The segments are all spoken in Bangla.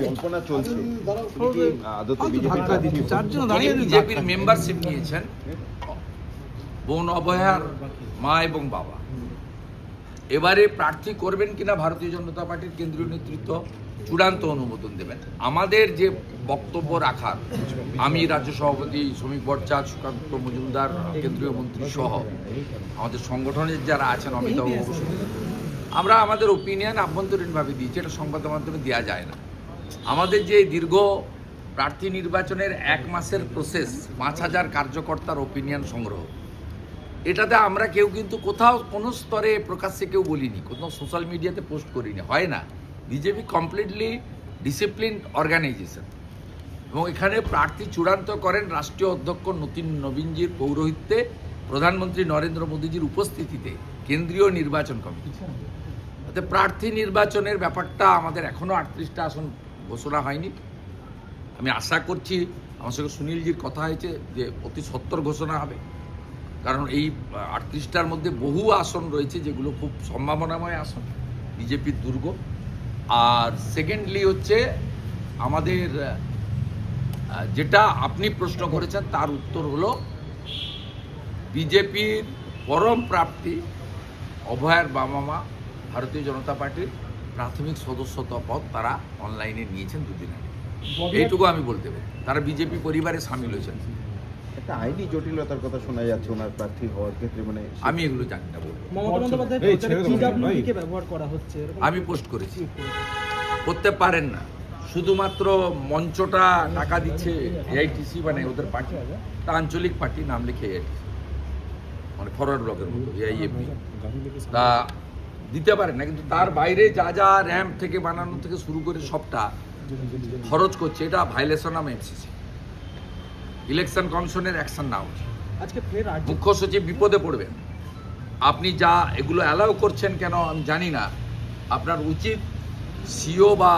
জল্পনা চলছে বিজেপির মেম্বারশিপ নিয়েছেন বোন অভয়ার মা এবং বাবা। এবারে প্রার্থী করবেন কিনা ভারতীয় জনতা পার্টির কেন্দ্রীয় নেতৃত্ব চূড়ান্ত অনুমোদন দেবেন। আমাদের যে বক্তব্য রাখার, আমি রাজ্য সভাপতি শ্রমিক ভট্টাচার্য, সুকান্ত মজুমদার কেন্দ্রীয় মন্ত্রী সহ আমাদের সংগঠনের যারা আছেন, অমিতাভ বসু, আমরা আমাদের ওপিনিয়ন আভ্যন্তরীণভাবে দিয়েছি, এটা সংবাদ মাধ্যমে দেওয়া যায় না। আমাদের যে দীর্ঘ প্রার্থী নির্বাচনের 1 মাসের প্রসেস, 5000 কার্যকর্তার ওপিনিয়ন সংগ্রহ, এটাতে আমরা কেউ কিন্তু কোথাও কোনো স্তরে প্রকাশ্যে কেউ বলিনি, কোনো সোশ্যাল মিডিয়াতে পোস্ট করিনি, হয় না। বিজেপি কমপ্লিটলি ডিসিপ্লিন অর্গানাইজেশন, এবং এখানে প্রার্থী চূড়ান্ত করেন রাষ্ট্রীয় অধ্যক্ষ নবীনজির পৌরোহিত্যে, প্রধানমন্ত্রী নরেন্দ্র মোদীজির উপস্থিতিতে কেন্দ্রীয় নির্বাচন কমিটি। তাতে প্রার্থী নির্বাচনের ব্যাপারটা আমাদের এখনও 38টা আসন ঘোষণা হয়নি। আমি আশা করছি, আমার সঙ্গে সুনীলজির কথা হয়েছে যে অতি সত্বর ঘোষণা হবে, কারণ এই 38টার মধ্যে বহু আসন রয়েছে যেগুলো খুব সম্ভাবনাময় আসন, বিজেপির দুর্গ। আর সেকেন্ডলি হচ্ছে আমাদের যেটা আপনি প্রশ্ন করেছেন তার উত্তর হলো বিজেপির পরম প্রাপ্তি অভয়ার বাবা মা ভারতীয় জনতা পার্টির প্রাথমিক সদস্যতা পদ তারা অনলাইনে নিয়েছেন 2 দিন আগে। এইটুকু আমি বলতে পারি, তারা বিজেপি পরিবারে সামিল হয়েছেন। একটা আইনি জটিলতার কথা শোনা যাচ্ছে ওনার প্রার্থী হওয়ার ক্ষেত্রে, মানে আমি এগুলো জানি না বলবো। আমি পোস্ট করেছি, করতে পারেন না, শুধুমাত্র মঞ্চটা টাকা দিচ্ছে এআইটিসি, মানে ওদের পার্টি, তা আঞ্চলিক পার্টি, নাম লিখে এআইটিসি, মানে ফরওয়ার্ড ব্লকের মতো এআইএফবি, তা দিতে পারেন না। কিন্তু তার বাইরে যা যা র্যাম্প থেকে বানানো থেকে শুরু করে সবটা খরচ করছে, এটা ভাইলেশন অফ এমসিসি, ইলেকশন কমিশনের অ্যাকশন না হচ্ছে। আজকে ফের মুখ্য সচিব বিপদে পড়বেন। আপনি যা এগুলো অ্যালাউ করছেন কেন আমি জানি না। আপনার উচিত সিও বা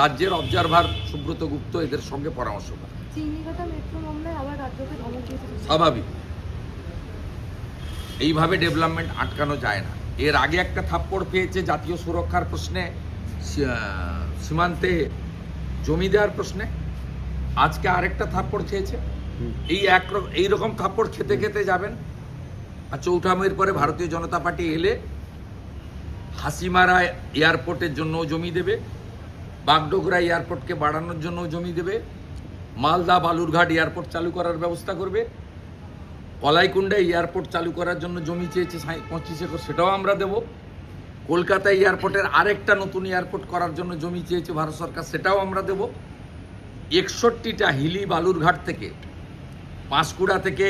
রাজ্যের অবজারভার সুব্রত গুপ্ত এদের সঙ্গে পরামর্শ করা। স্বাভাবিক, এইভাবে ডেভেলপমেন্ট আটকানো যায় না। এর আগে একটা থাপ্পড় পেয়েছে জাতীয় সুরক্ষার প্রশ্নে, সীমান্তে জমি দেওয়ার প্রশ্নে, আজকে আরেকটা থাপ্পড় খেয়েছে। এই রকম থাপ্পড় খেতে খেতে যাবেন। আর 4ঠা মের পরে ভারতীয় জনতা পার্টি এলে হাসিমারা এয়ারপোর্টের জন্য জমি দেবে, বাগডোগরা এয়ারপোর্টকে বাড়ানোর জন্য জমি দেবে, মালদা বালুরঘাট এয়ারপোর্ট চালু করার ব্যবস্থা করবে, কলাইকুণ্ডা এয়ারপোর্ট চালু করার জন্য জমি চেয়েছে 25 একর, সেটাও আমরা দেব। কলকাতা এয়ারপোর্টের আরেকটা নতুন এয়ারপোর্ট করার জন্য জমি চেয়েছে ভারত সরকার, সেটাও আমরা দেব। 61টা হিলি বালুরঘাট থেকে, পাঁশকুড়া থেকে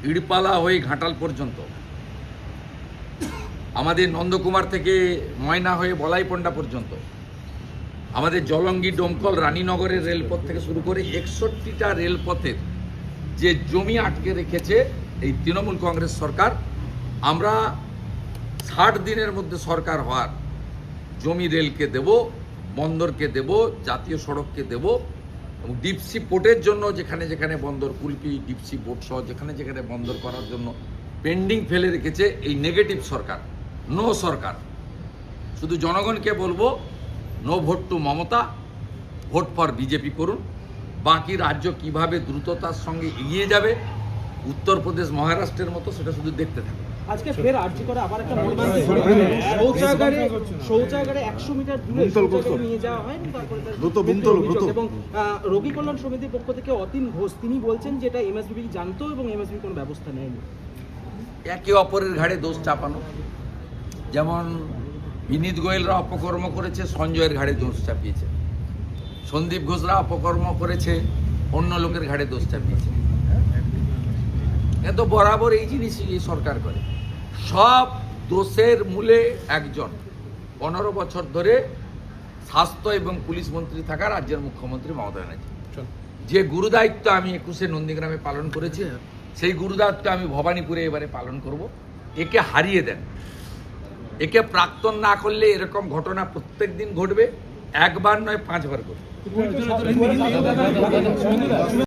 ইড়পালা হয়ে ঘাটাল পর্যন্ত, আমাদের নন্দকুমার থেকে ময়না হয়ে বলাইপন্ডা পর্যন্ত, আমাদের জলঙ্গি ডোমকল রানীনগরের রেলপথ থেকে শুরু করে 61টা রেলপথের যে জমি আটকে রেখেছে এই তৃণমূল কংগ্রেস সরকার, আমরা 60 দিনের মধ্যে সরকার হওয়ার জমি রেলকে দেব, বন্দরকে দেব, জাতীয় সড়ককে দেব, এবং ডিপসি পোর্টের জন্য যেখানে যেখানে বন্দর, কুলপি ডিপসি পোর্ট সহ যেখানে যেখানে বন্দর করার জন্য পেন্ডিং ফেলে রেখেছে এই নেগেটিভ সরকার, নো সরকার। শুধু জনগণকে বলবো, no vote to Mamata, vote for BJP করুন। বাকি রাজ্য কিভাবে দ্রুততার সঙ্গে এগিয়ে যাবে উত্তরপ্রদেশ মহারাষ্ট্রের মতো, সেটা শুধু দেখতে থাকুন। আজকে ফের আর্জি করে আবার একটা শৌচাগারে 100 মিটার দূরে নিয়ে যাওয়া হয় এবং রোগী কল্যাণ সমিতির পক্ষ থেকে অতীন ঘোষ তিনি বলছেন যে এটা এমএসবি জানতো এবং এমএসবি কোনো ব্যবস্থা নেয়নি। একে অপরের ঘাড়ে দোষ চাপানো, যেমন বিনীত গোয়েলরা অপকর্ম করেছে, সঞ্জয়ের ঘাড়ে দোষ চাপিয়েছে, সন্দীপ ঘোষরা অপকর্ম করেছে, অন্য লোকের ঘাড়ে দোষ চাপিয়েছে। এত বরাবর এই জিনিসই এই সরকার করে। সব দোষের মূলে একজন 15 বছর ধরে স্বাস্থ্য এবং পুলিশ মন্ত্রী থাকা রাজ্যের মুখ্যমন্ত্রী মমতা ব্যানার্জি, যে গুরুদায়িত্ব আমি 21-এ নন্দীগ্রামে পালন করেছি, সেই গুরুদায়িত্ব আমি ভবানীপুরে এবারে পালন করব। একে হারিয়ে দেন, একে প্রাক্তন না করলে এরকম ঘটনা প্রত্যেক দিন ঘটবে, একবার নয় 5 বার ঘটবে।